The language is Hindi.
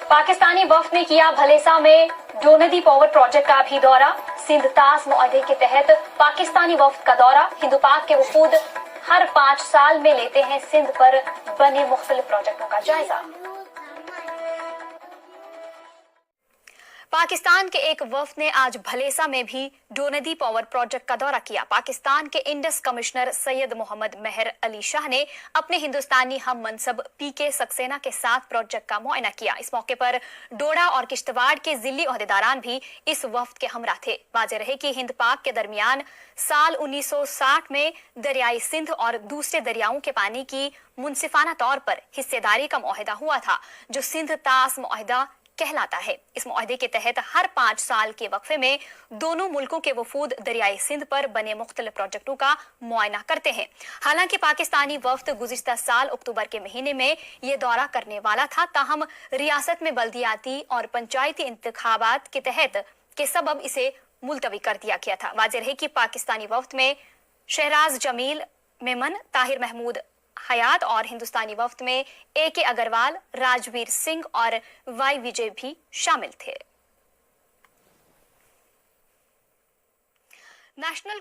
पाकिस्तानी वफ्द ने किया भलेसा में डोनदी पावर प्रोजेक्ट का भी दौरा। सिंध तास मुआहदे के तहत पाकिस्तानी वफ्द का दौरा। हिंदू पाक के वफूद हर 5 साल में लेते हैं सिंध पर बने मुख्तलिफ प्रोजेक्टों का जायजा। पाकिस्तान के एक वफ्द ने आज भलेसा में भी डोनदी पावर प्रोजेक्ट का दौरा किया। पाकिस्तान के इंडस कमिश्नर सैयद मोहम्मद मेहर अली शाह ने अपने हिंदुस्तानी हम मनसब पीके सक्सेना के साथ प्रोजेक्ट का मुआयना किया। इस मौके पर डोडा और किश्तवाड़ के जिली ओहदेदारान भी इस वफ्द के हमरा थे। वाज़ेह रहे कि हिंद पाक के दरमियान साल 1960 में दरियाई सिंध और दूसरे दरियाओं के पानी की मुनसिफाना तौर पर हिस्सेदारी का मुआहदा हुआ था, जो सिंध तास मुआहदा कहलाता है। इस मुआहदे के तहत हर 5 साल के वक्फे में दोनों मुल्कों के वफूद दरियाई सिंध पर बने मुख्तलिफ प्रोजेक्टों का मुआयना करते हैं। हालांकि पाकिस्तानी वफ्द गुज़िश्ता साल अक्टूबर के महीने में ये दौरा करने वाला था, ताहम रियासत में बल्दियाती और पंचायती इंतखाबात के तहत के सबब इसे मुलतवी कर दिया गया था। वाज़ेह रहे कि पाकिस्तानी वफ्द में शहराज जमील मेमन, ताहिर महमूद हयात और हिंदुस्तानी वफ्द में AK अग्रवाल, राजवीर सिंह और Y विजय भी शामिल थे। नेशनल